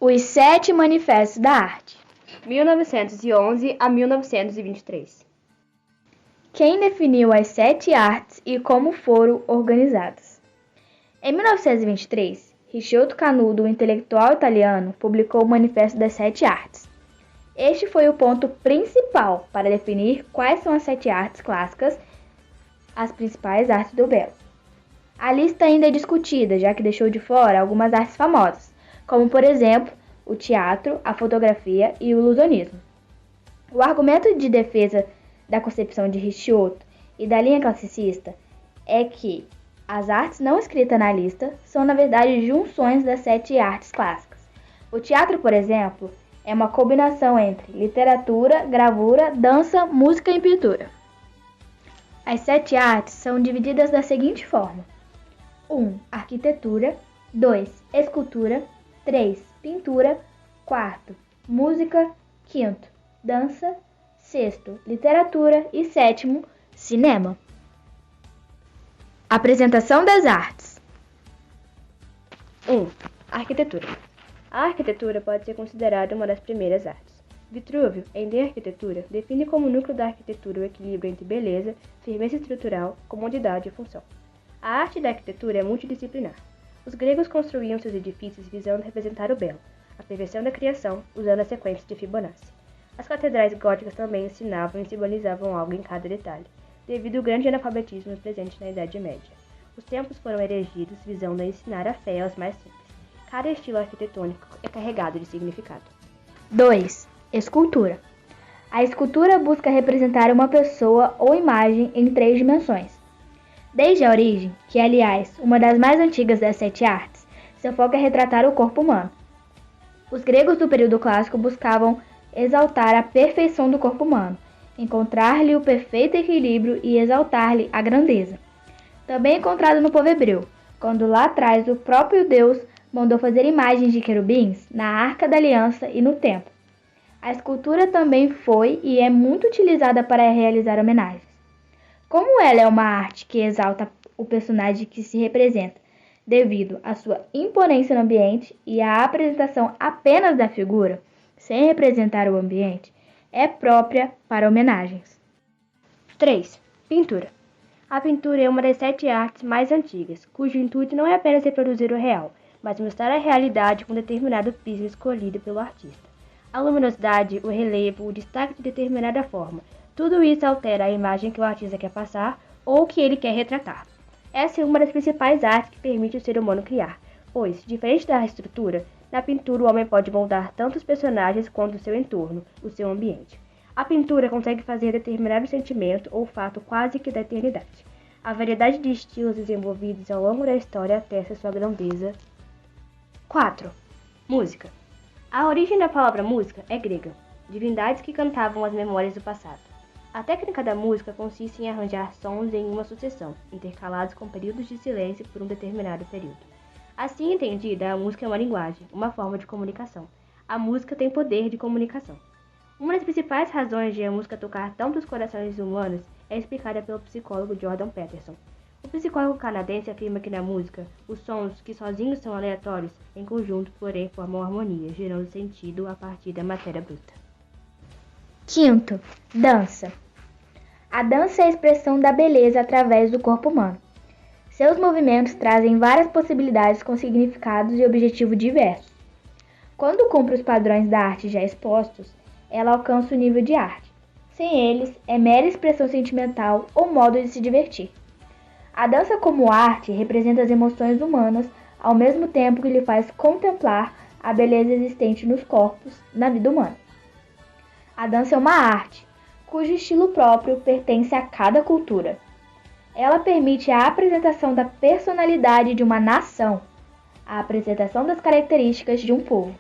Os 7 Manifestos da Arte. 1911 a 1923. Quem definiu as 7 artes e como foram organizadas? Em 1923, Ricciotto Canudo, um intelectual italiano, publicou o Manifesto das 7 Artes. Este foi o ponto principal para definir quais são as 7 artes clássicas, as principais artes do belo. A lista ainda é discutida, já que deixou de fora algumas artes famosas, como por exemplo o teatro, a fotografia e o ilusionismo. O argumento de defesa da concepção de Ricciotto e da linha classicista é que as artes não escritas na lista são na verdade junções das 7 artes clássicas. O teatro, por exemplo, é uma combinação entre literatura, gravura, dança, música e pintura. As 7 artes são divididas da seguinte forma: 1. Arquitetura. 2. Escultura. 3. Pintura. 4. Música. 5. Dança. 6. Literatura. E 7. Cinema. Apresentação das artes. 1. Arquitetura. A arquitetura pode ser considerada uma das primeiras artes. Vitruvio, em De Arquitetura, define como núcleo da arquitetura o equilíbrio entre beleza, firmeza estrutural, comodidade e função. A arte da arquitetura é multidisciplinar. Os gregos construíam seus edifícios visando representar o belo, a perfeição da criação, usando as sequências de Fibonacci. As catedrais góticas também ensinavam e simbolizavam algo em cada detalhe, devido ao grande analfabetismo presente na Idade Média. Os templos foram erigidos visando ensinar a fé aos mais simples. Cada estilo arquitetônico é carregado de significado. 2. Escultura. A escultura busca representar uma pessoa ou imagem em 3 dimensões. Desde a origem, que é, aliás, uma das mais antigas das 7 artes, seu foco é retratar o corpo humano. Os gregos do período clássico buscavam exaltar a perfeição do corpo humano, encontrar-lhe o perfeito equilíbrio e exaltar-lhe a grandeza. Também encontrado no povo hebreu, quando lá atrás o próprio Deus mandou fazer imagens de querubins na Arca da Aliança e no templo. A escultura também foi e é muito utilizada para realizar homenagens. Como ela é uma arte que exalta o personagem que se representa, devido à sua imponência no ambiente e à apresentação apenas da figura, sem representar o ambiente, é própria para homenagens. 3. Pintura. A pintura é uma das 7 artes mais antigas, cujo intuito não é apenas reproduzir o real, mas mostrar a realidade com determinado prisma escolhido pelo artista. A luminosidade, o relevo, o destaque de determinada forma, tudo isso altera a imagem que o artista quer passar ou que ele quer retratar. Essa é uma das principais artes que permite o ser humano criar, pois, diferente da estrutura, na pintura o homem pode moldar tanto os personagens quanto o seu entorno, o seu ambiente. A pintura consegue fazer determinado sentimento ou fato quase que da eternidade. A variedade de estilos desenvolvidos ao longo da história atesta sua grandeza. 4. Música. A origem da palavra música é grega, divindades que cantavam as memórias do passado. A técnica da música consiste em arranjar sons em uma sucessão, intercalados com períodos de silêncio por um determinado período. Assim entendida, a música é uma linguagem, uma forma de comunicação. A música tem poder de comunicação. Uma das principais razões de a música tocar tanto os corações humanos é explicada pelo psicólogo Jordan Peterson. O psicólogo canadense afirma que na música, os sons, que sozinhos são aleatórios, em conjunto, porém, formam harmonia, gerando sentido a partir da matéria bruta. 5. Dança. A dança é a expressão da beleza através do corpo humano. Seus movimentos trazem várias possibilidades com significados e objetivos diversos. Quando cumpre os padrões da arte já expostos, ela alcança o nível de arte. Sem eles, é mera expressão sentimental ou modo de se divertir. A dança como arte representa as emoções humanas, ao mesmo tempo que lhe faz contemplar a beleza existente nos corpos, na vida humana. A dança é uma arte, cujo estilo próprio pertence a cada cultura. Ela permite a apresentação da personalidade de uma nação, a apresentação das características de um povo.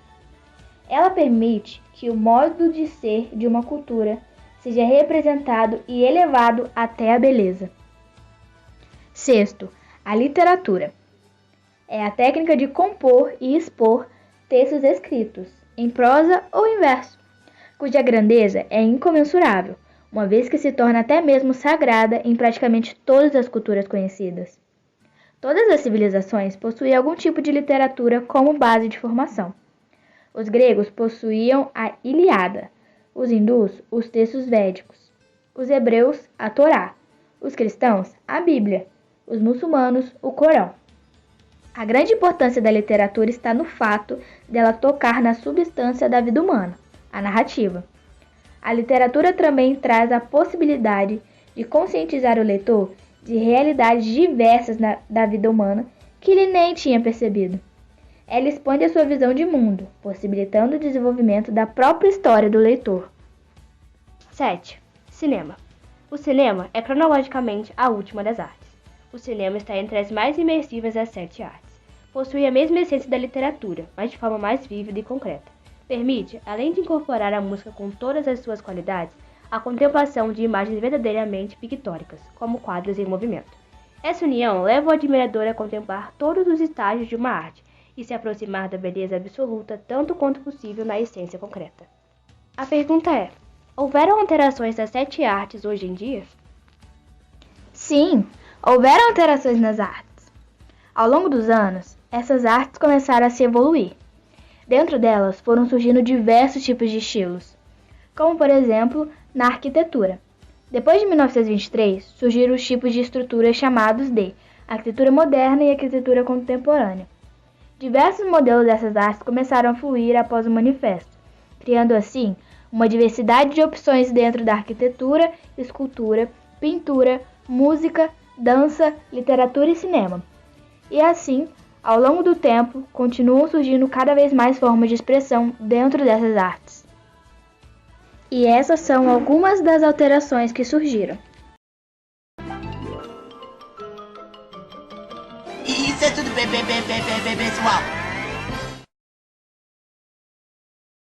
Ela permite que o modo de ser de uma cultura seja representado e elevado até a beleza. 6. A literatura. É a técnica de compor e expor textos escritos, em prosa ou em verso, cuja grandeza é incomensurável, uma vez que se torna até mesmo sagrada em praticamente todas as culturas conhecidas. Todas as civilizações possuem algum tipo de literatura como base de formação. Os gregos possuíam a Ilíada, os hindus os textos védicos, os hebreus a Torá, os cristãos a Bíblia, os muçulmanos o Corão. A grande importância da literatura está no fato dela tocar na substância da vida humana, a narrativa. A literatura também traz a possibilidade de conscientizar o leitor de realidades diversas da vida humana que ele nem tinha percebido. Ela expande a sua visão de mundo, possibilitando o desenvolvimento da própria história do leitor. 7. Cinema. O cinema é cronologicamente a última das artes. O cinema está entre as mais imersivas das 7 artes. Possui a mesma essência da literatura, mas de forma mais vívida e concreta. Permite, além de incorporar a música com todas as suas qualidades, a contemplação de imagens verdadeiramente pictóricas, como quadros em movimento. Essa união leva o admirador a contemplar todos os estágios de uma arte e se aproximar da beleza absoluta tanto quanto possível na essência concreta. A pergunta é: houveram alterações das 7 artes hoje em dia? Sim, houveram alterações nas artes. Ao longo dos anos, essas artes começaram a se evoluir. Dentro delas foram surgindo diversos tipos de estilos, como por exemplo na arquitetura. Depois de 1923, surgiram os tipos de estruturas chamados de arquitetura moderna e arquitetura contemporânea. Diversos modelos dessas artes começaram a fluir após o manifesto, criando assim uma diversidade de opções dentro da arquitetura, escultura, pintura, música, dança, literatura e cinema. E assim, ao longo do tempo, continuam surgindo cada vez mais formas de expressão dentro dessas artes. E essas são algumas das alterações que surgiram. Isso é tudo bem, pessoal.